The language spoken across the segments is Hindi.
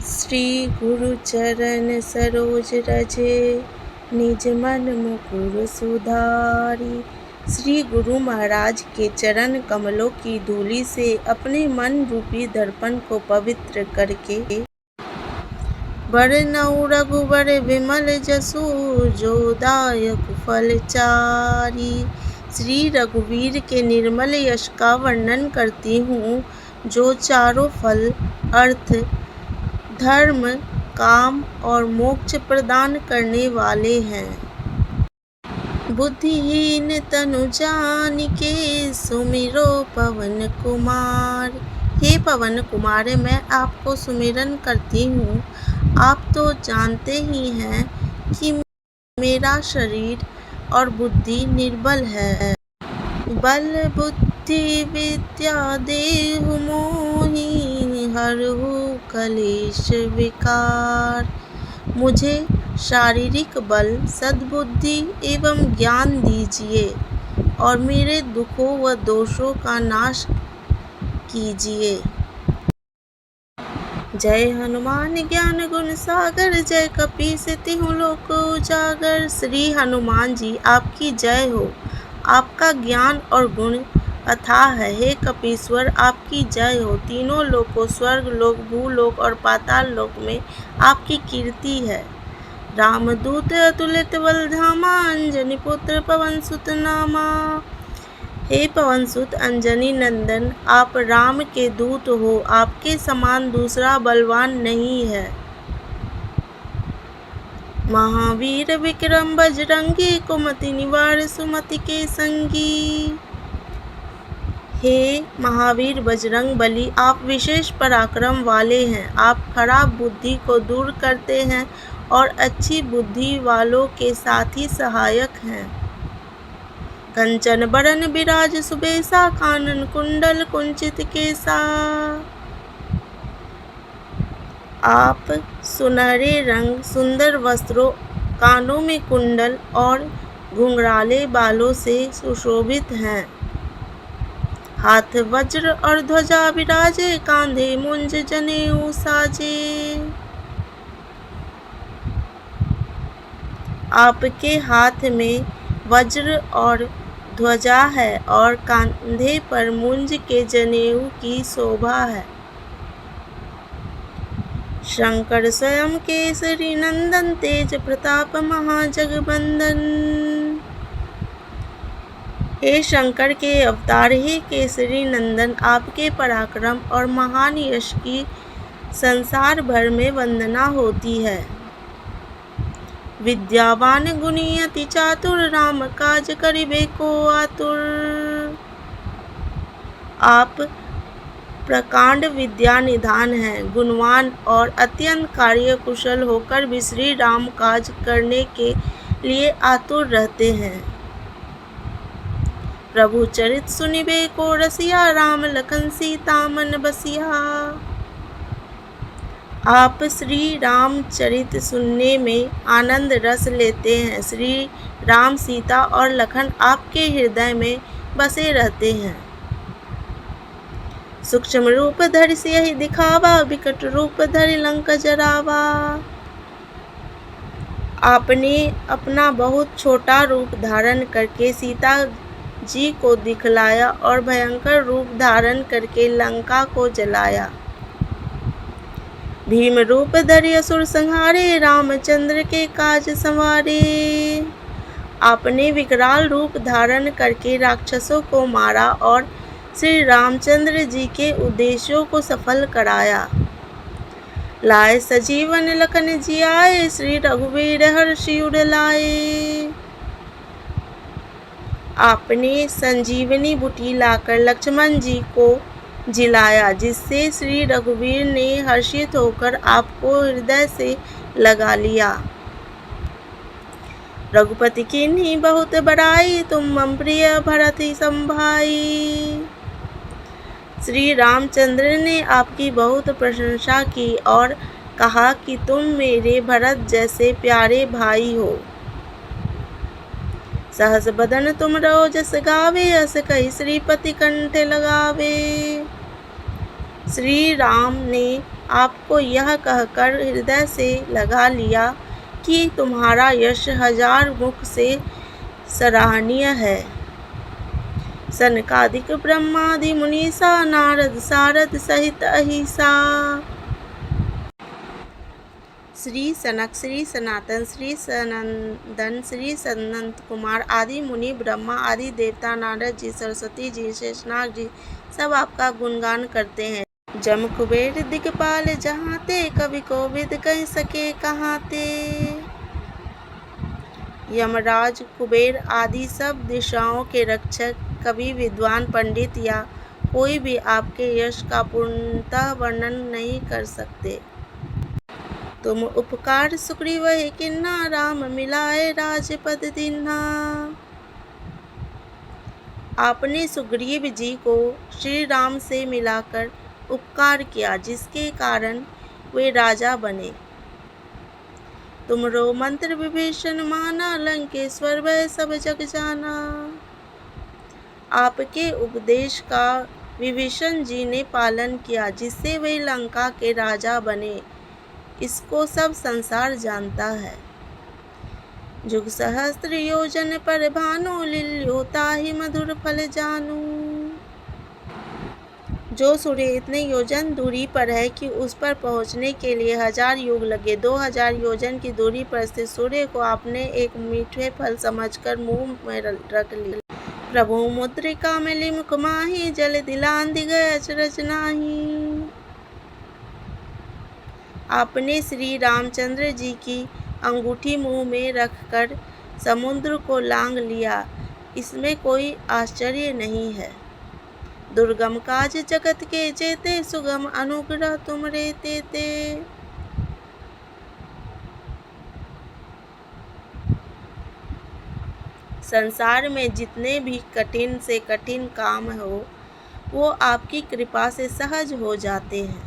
श्री गुरु चरण सरोज रजे, निज मन मुकुर सुधारी। श्री गुरु महाराज के चरण कमलों की धूलि से अपने मन रूपी दर्पण को पवित्र करके बरनउँ रघुबर विमल जसु, जो दायक फल चारि। श्री रघुवीर के निर्मल यश का वर्णन करती हूँ, जो चारों फल अर्थ, धर्म, काम और मोक्ष प्रदान करने वाले हैं। बुद्धिहीन तनु जानिके, सुमिरो पवन कुमार। हे पवन कुमार, मैं आपको सुमिरन करती हूँ। आप तो जानते ही हैं कि मेरा शरीर और बुद्धि निर्बल है। बल बुद्धि विद्या देहु मोहि, हरहु कलेश विकार। मुझे शारीरिक बल, सद्बुद्धि एवं ज्ञान दीजिए और मेरे दुखों व दोषों का नाश कीजिए। जय हनुमान ज्ञान गुण सागर, जय कपीस तिहुँ लोक उजागर। श्री हनुमान जी आपकी जय हो। आपका ज्ञान और गुण अथाह है। हे कपीश्वर, आपकी जय हो। तीनों लोकों, स्वर्ग लोक, भूलोक और पाताल लोक में आपकी कीर्ति है। रामदूत अतुलित बल धामा, अंजनी पुत्र पवन सुत नामा। हे पवन सुत अंजनी नंदन, आप राम के दूत हो। आपके समान दूसरा बलवान नहीं है। महावीर विक्रम बजरंगी, कुमति निवार सुमति के संगी। हे महावीर बजरंग बली, आप विशेष पराक्रम वाले हैं। आप खराब बुद्धि को दूर करते हैं और अच्छी बुद्धि वालों के साथी सहायक हैं। कंचन बरन बिराज सुबेसा, कानन कुंडल कुंचित केसा। आप सुनहरे रंग, सुंदर वस्त्रों, कानों में कुंडल और घुंघराले बालों से सुशोभित हैं। हाथ वज्र और ध्वजा विराजे, कांधे मुंज जनेऊ साजे। आपके हाथ में वज्र और ध्वजा है और कंधे पर मुंज के जनेऊ की शोभा है। शंकर स्वयं केसरी नंदन, तेज प्रताप महाजगबंदन। हे शंकर के अवतार, हे केसरी नंदन, आपके पराक्रम और महान यश की संसार भर में वंदना होती है। विद्यावान गुणी अति चातुर, राम काज करिबे को आतुर। आप प्रकांड विद्या निधान हैं, गुणवान और अत्यंत कार्य कुशल होकर भी श्री राम काज करने के लिए आतुर रहते हैं। प्रभु चरित सुनिबे को रसिया, राम लखन सीता मन बसिया। आप श्री राम चरित सुनने में आनंद रस लेते हैं। श्री राम, सीता और लखन आपके हृदय में बसे रहते हैं। सूक्ष्म रूप धरि सियहि दिखावा, विकट रूप धरि लंक जरावा। आपने अपना बहुत छोटा रूप धारण करके सीता जी को दिखलाया और भयंकर रूप धारण करके लंका को जलाया। भीम रूप धरि असुर संहारे, रामचंद्र के काज संवारे। आपने विकराल रूप धारण करके राक्षसों को मारा और श्री रामचंद्र जी के उद्देश्यों को सफल कराया। लाए सजीवन लखन जियाए, श्री रघुवीर हर्षि उर लाए। आपने संजीवनी बूटी लाकर लक्ष्मण जी को जिलाया, जिससे श्री रघुवीर ने हर्षित होकर आपको हृदय से लगा लिया। रघुपति कीन्ही बहुत बड़ाई, तुम मम प्रिय भरत सम भाई। श्री रामचंद्र ने आपकी बहुत प्रशंसा की और कहा कि तुम मेरे भरत जैसे प्यारे भाई हो। सहस बदन तुम रहो जस गावे, अस कहि श्रीपति कंठ लगावे। श्री राम ने आपको यह कहकर हृदय से लगा लिया कि तुम्हारा यश 1000 मुख से सराहनीय है। सनकादिक ब्रह्मादि मुनीसा नारद सारद सहित अहिसा। श्री सनक, श्री सनातन, श्री सनंदन, श्री सनंत कुमार आदि मुनि, ब्रह्मा आदि देवता, नारद जी, सरस्वती जी, शेषनाग जी सब आपका गुणगान करते हैं। जम कुबेर दिगपाल जहाँ ते, कवि कोविद कह सके कहाँ ते। यमराज, कुबेर आदि सब दिशाओं के रक्षक, कवि, विद्वान, पंडित या कोई भी आपके यश का पूर्णतः वर्णन नहीं कर सकते। तुम उपकार सुग्रीव किन्ना, राम मिलाए राजपद दीन्हा। आपने सुग्रीव जी को श्री राम से मिलाकर उपकार किया, जिसके कारण वे राजा बने। तुमरो मंत्र विभीषण माना, लंकेश्वर वह सब जग जाना। आपके उपदेश का विभीषण जी ने पालन किया, जिससे वे लंका के राजा बने। इसको सब संसार जानता है। जुग सहस्त्र योजन पर भानु, लिल्यो ताहि मधुर फल जानू। जो सूर्य इतने योजन दूरी पर है कि उस पर पहुंचने के लिए 1000 युग लगे, 2000 योजन की दूरी पर स्थित सूर्य को आपने एक मीठे फल समझकर मुंह में रख लिया। प्रभु मुद्रिका में लिमुख माही, जल दिलान दिगय अचरज नाही। आपने श्री रामचंद्र जी की अंगूठी मुंह में रखकर समुद्र को लांग लिया, इसमें कोई आश्चर्य नहीं है। दुर्गम काज जगत के जेते, सुगम अनुग्रह तुमरे तेते। संसार में जितने भी कठिन से कठिन काम हो, वो आपकी कृपा से सहज हो जाते हैं।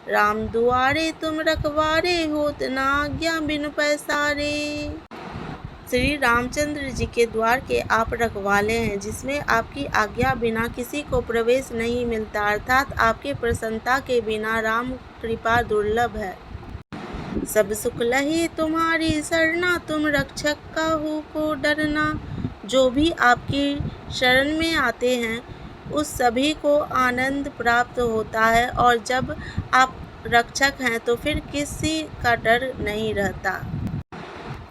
राम दुआरे तुम रखवारे, होत ना आज्ञा बिनु पैसारे। श्री रामचंद्र जी के द्वार के आप रखवाले हैं, जिसमें आपकी आज्ञा बिना किसी को प्रवेश नहीं मिलता, अर्थात आपके प्रसन्नता के बिना राम कृपा दुर्लभ है। सब सुख लही तुम्हारी शरणा, तुम रक्षक काहू को डरना। जो भी आपकी शरण में आते हैं उस सभी को आनंद प्राप्त होता है, और जब आप रक्षक हैं तो फिर किसी का डर नहीं रहता।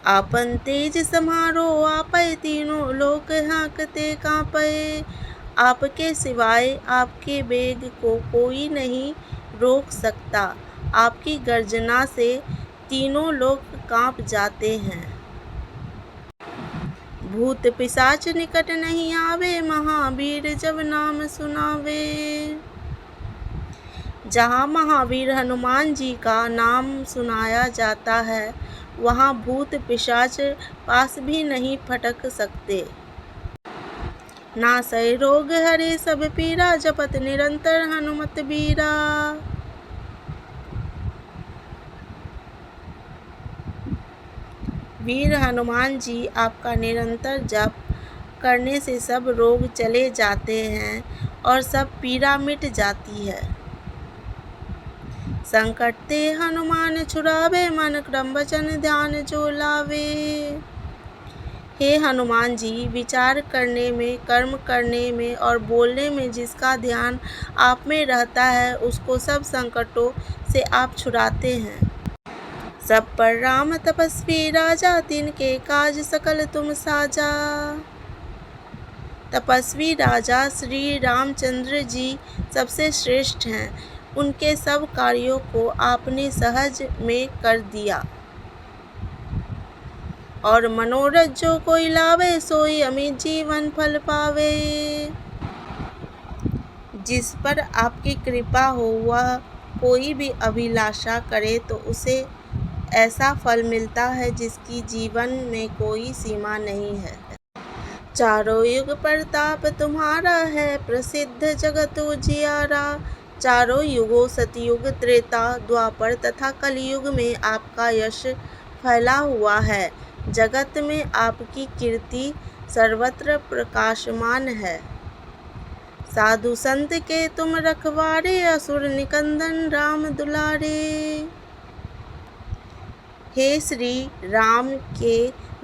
आपन तेज समारो आपै, तीनों लोक हाँकते कांपै। आपके सिवाय आपके वेग को कोई नहीं रोक सकता। आपकी गर्जना से तीनों लोक कांप जाते हैं। भूत पिशाच निकट नहीं आवे, महावीर जब नाम सुनावे। जहाँ महावीर हनुमान जी का नाम सुनाया जाता है, वहाँ भूत पिशाच पास भी नहीं फटक सकते। नासै रोग हरे सब पीरा, जपत निरंतर हनुमत बीरा। वीर हनुमान जी आपका निरंतर जप करने से सब रोग चले जाते हैं और सब पीड़ा मिट जाती है। संकट ते हनुमान छुड़ावे, मन क्रम वचन ध्यान जो लावे। हे हनुमान जी, विचार करने में, कर्म करने में और बोलने में जिसका ध्यान आप में रहता है, उसको सब संकटों से आप छुड़ाते हैं। सब पर राम तपस्वी राजा, तिनके काज सकल तुम साजा। तपस्वी राजा श्री रामचंद्र जी सबसे श्रेष्ठ हैं। उनके सब कार्यों को आपने सहज में कर दिया, और मनोरथ जो कोई लावे, सोई अमित जीवन फल पावे। जिस पर आपकी कृपा हो, वह कोई भी अभिलाषा करे तो उसे ऐसा फल मिलता है जिसकी जीवन में कोई सीमा नहीं है। चारों युग प्रताप तुम्हारा है, प्रसिद्ध जगत उजियारा। चारों युगों सतयुग, त्रेता, द्वापर तथा कलयुग में आपका यश फैला हुआ है। जगत में आपकी कीर्ति सर्वत्र प्रकाशमान है। साधु संत के तुम रखवारे, असुर निकंदन राम दुलारे। हे श्री राम के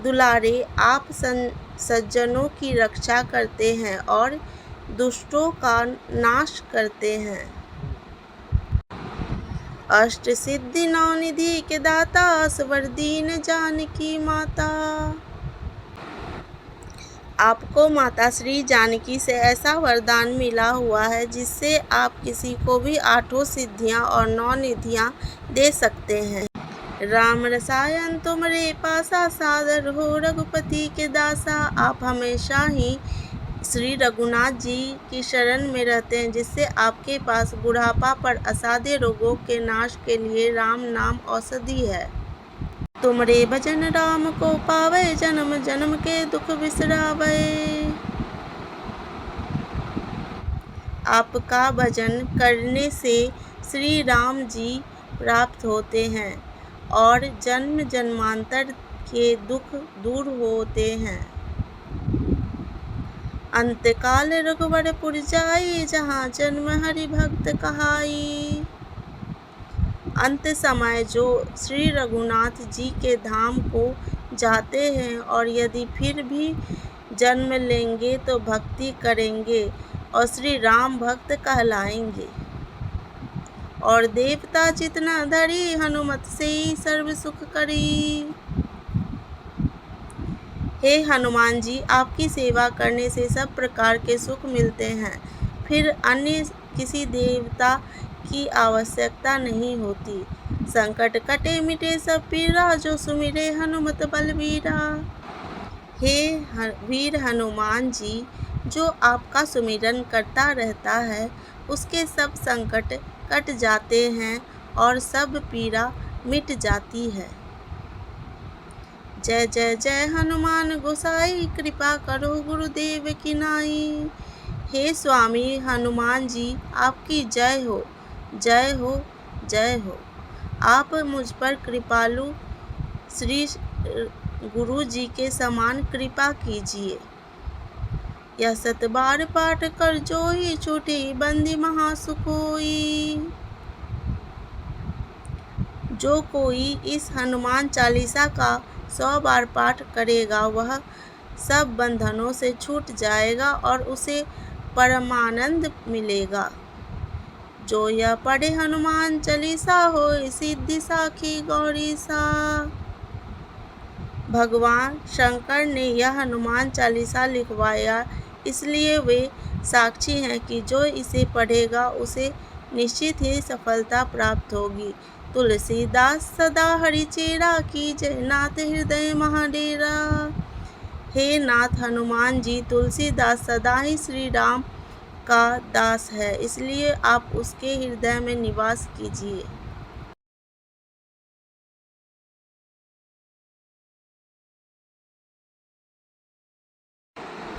दुलारे, आप सज्जनों की रक्षा करते हैं और दुष्टों का नाश करते हैं। अष्ट सिद्धि नौ निधि के दाता, असवर दीन जानकी माता। आपको माता श्री जानकी से ऐसा वरदान मिला हुआ है जिससे आप किसी को भी 8 सिद्धियां और 9 निधियां दे सकते हैं। राम रसायन तुमरे पासा, सादर हो रघुपति के दासा। आप हमेशा ही श्री रघुनाथ जी की शरण में रहते हैं, जिससे आपके पास बुढ़ापा पर असाध्य रोगों के नाश के लिए राम नाम औषधि है। तुमरे भजन राम को पावे, जन्म जन्म के दुख बिसरावे। आपका भजन करने से श्री राम जी प्राप्त होते हैं और जन्म जन्मांतर के दुख दूर होते हैं। अंतकाल रघुवरपुर जाई, जहाँ जन्म हरि भक्त कहाई। अंत समय जो श्री रघुनाथ जी के धाम को जाते हैं और यदि फिर भी जन्म लेंगे तो भक्ति करेंगे और श्री राम भक्त कहलाएंगे। और देवता जितना धरी, हनुमत से ही सर्व सुख करी। हे हनुमान जी, आपकी सेवा करने से सब प्रकार के सुख मिलते हैं, फिर अन्य किसी देवता की आवश्यकता नहीं होती। संकट कटे मिटे सब पीरा, जो सुमिरे हनुमत बलबीरा। हे वीर हनुमान जी, जो आपका सुमिरन करता रहता है उसके सब संकट कट जाते हैं और सब पीड़ा मिट जाती है। जय जय जय हनुमान गोसाई, कृपा करो गुरुदेव की नाई। हे स्वामी हनुमान जी, आपकी जय हो, जय हो, जय हो। आप मुझ पर कृपालु श्री गुरु जी के समान कृपा कीजिए। यह 7 बार पाठ कर जोई, छूटे बंदी महासुख होई। जो कोई इस हनुमान चालीसा का 100 बार पाठ करेगा वह सब बंधनों से छूट जाएगा और उसे परमानंद मिलेगा। जो यह पढ़े हनुमान चालीसा, होए सिद्धि साखी गौरीसा। भगवान शंकर ने यह हनुमान चालीसा लिखवाया, इसलिए वे साक्षी हैं कि जो इसे पढ़ेगा उसे निश्चित ही सफलता प्राप्त होगी। तुलसीदास सदा हरिचेरा, की जय नाथ हृदय महाडेरा। हे नाथ हनुमान जी, तुलसीदास सदा ही श्री राम का दास है, इसलिए आप उसके हृदय में निवास कीजिए।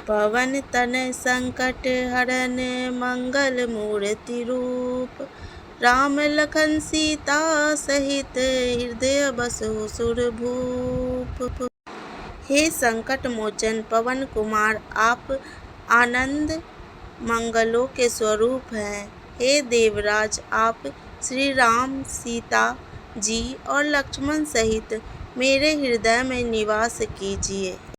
पवन तनय संकट हरन, मंगल मूर्ति रूप। राम लखन सीता सहित, हृदय बसहु सुरभूप। हे संकट मोचन पवन कुमार, आप आनंद मंगलों के स्वरूप हैं। हे देवराज, आप श्री राम, सीता जी और लक्ष्मण सहित मेरे हृदय में निवास कीजिए।